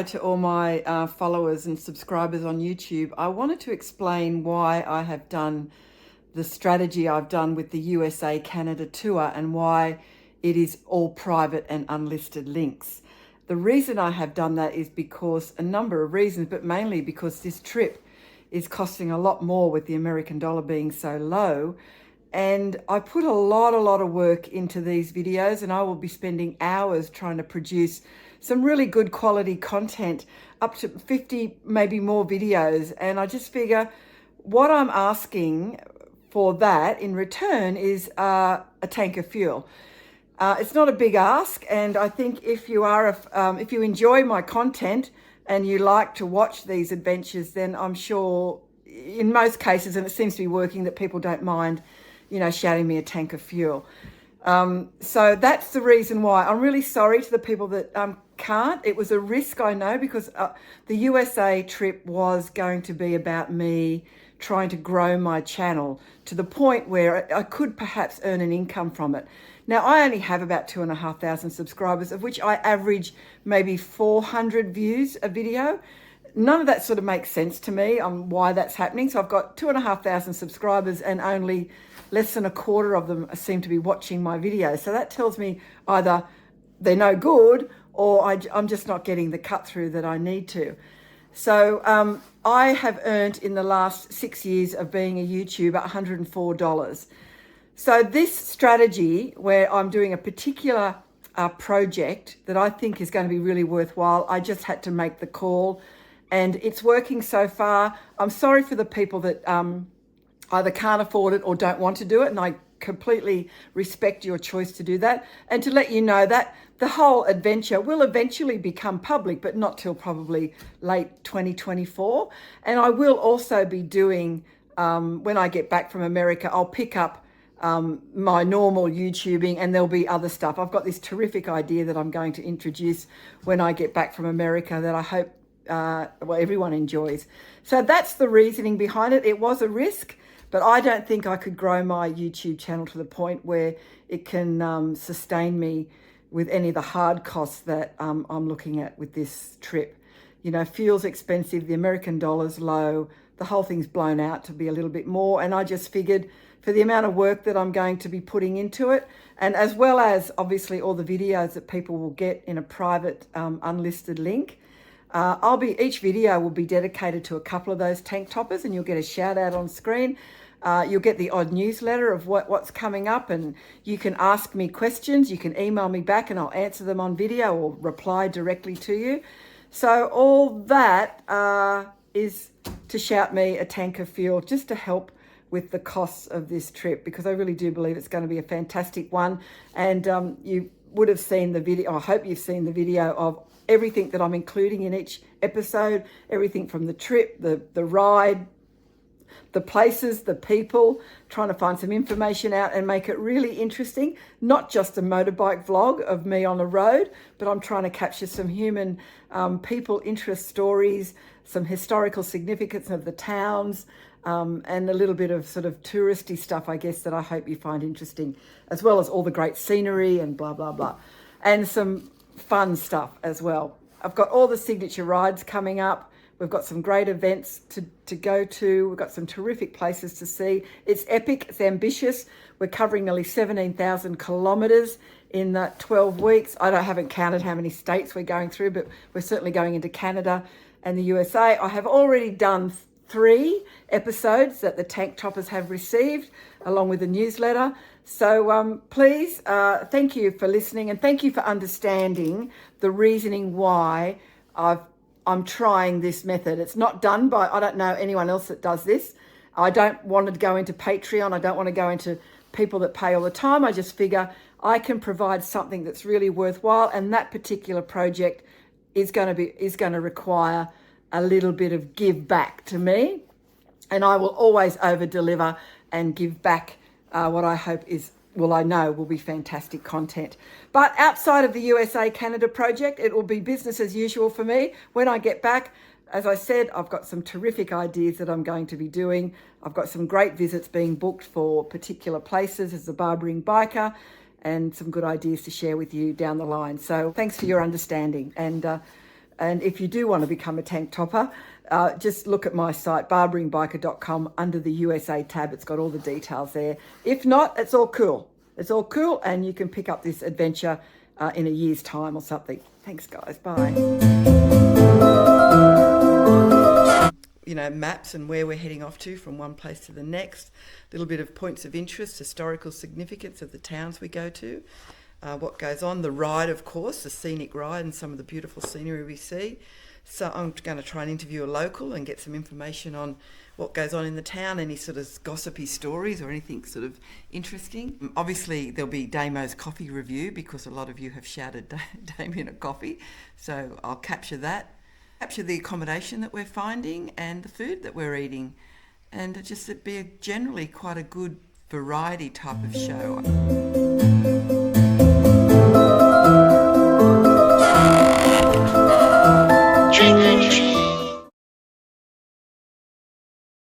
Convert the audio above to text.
to all my followers and subscribers on YouTube. I wanted to explain why I have done the strategy I've done with the USA Canada tour and why it is all private and unlisted links. The reason I have done that is because a number of reasons, but mainly because this trip is costing a lot more with the American dollar being so low. And I put a lot of work into these videos, and I will be spending hours trying to produce some really good quality content, up to 50, maybe more videos. And I just figure what I'm asking for that in return is a tank of fuel. It's not a big ask, and I think if you enjoy my content and you like to watch these adventures, then I'm sure in most cases, and it seems to be working, that people don't mind, shouting me a tank of fuel. So that's the reason why. I'm really sorry to the people that can't. It was a risk, I know, because the USA trip was going to be about me trying to grow my channel to the point where I could perhaps earn an income from it. Now, I only have about 2,500 subscribers, of which I average maybe 400 views a video. None of that sort of makes sense to me on why that's happening. So I've got 2,500 subscribers and only less than a quarter of them seem to be watching my videos. So that tells me either they're no good or I'm just not getting the cut through that I need to. So I have earned in the last 6 years of being a YouTuber $104. So this strategy where I'm doing a particular project that I think is going to be really worthwhile, I just had to make the call and it's working so far. I'm sorry for the people that either can't afford it or don't want to do it, and I completely respect your choice to do that. And to let you know that the whole adventure will eventually become public, but not till probably late 2024. And I will also be doing, when I get back from America, I'll pick up my normal YouTubing and there'll be other stuff. I've got this terrific idea that I'm going to introduce when I get back from America that I hope everyone enjoys. So that's the reasoning behind it. It was a risk, but I don't think I could grow my YouTube channel to the point where it can sustain me with any of the hard costs that I'm looking at with this trip. Fuel's expensive, the American dollar's low, the whole thing's blown out to be a little bit more. And I just figured for the amount of work that I'm going to be putting into it, and as well as obviously all the videos that people will get in a private unlisted link, each video will be dedicated to a couple of those tank toppers, and you'll get a shout out on screen. You'll get the odd newsletter of what's coming up, and you can ask me questions. You can email me back and I'll answer them on video or reply directly to you. So all that is to shout me a tank of fuel just to help with the costs of this trip, because I really do believe it's going to be a fantastic one. And you would have seen the video, I hope you've seen the video of everything that I'm including in each episode, everything from the trip, the ride, the places, the people, trying to find some information out and make it really interesting. Not just a motorbike vlog of me on the road, but I'm trying to capture some human people interest stories, some historical significance of the towns, and a little bit of sort of touristy stuff, I guess, that I hope you find interesting, as well as all the great scenery and blah, blah, blah. And some fun stuff as well. I've got all the signature rides coming up. We've got some great events to go to. We've got some terrific places to see. It's epic, it's ambitious. We're covering nearly 17,000 kilometres in that 12 weeks. I haven't counted how many states we're going through, but we're certainly going into Canada and the USA. I have already done 3 episodes that the tank toppers have received, along with the newsletter. So please, thank you for listening, and thank you for understanding the reasoning why I'm trying this method. It's not done by, I don't know anyone else that does this. I don't want to go into Patreon. I don't want to go into people that pay all the time. I just figure I can provide something that's really worthwhile, and that particular project is going to require a little bit of give back to me, and I will always over deliver and give back what I hope is, well, I know will be fantastic content. But outside of the USA Canada project, it will be business as usual for me. When I get back, as I said, I've got some terrific ideas that I'm going to be doing. I've got some great visits being booked for particular places as a barbering biker, and some good ideas to share with you down the line. So thanks for your understanding. And And if you do want to become a tank topper, just look at my site, barberingbiker.com, under the USA tab. It's got all the details there. If not, it's all cool. It's all cool, and you can pick up this adventure in a year's time or something. Thanks, guys. Bye. You know, maps and where we're heading off to from one place to the next. A little bit of points of interest, historical significance of the towns we go to. What goes on, the ride, of course, the scenic ride and some of the beautiful scenery we see. So I'm going to try and interview a local and get some information on what goes on in the town, any sort of gossipy stories or anything sort of interesting. Obviously, there'll be Damo's coffee review because a lot of you have shouted Damien a coffee. So I'll capture that, capture the accommodation that we're finding and the food that we're eating. And just it'd be generally quite a good variety type of show.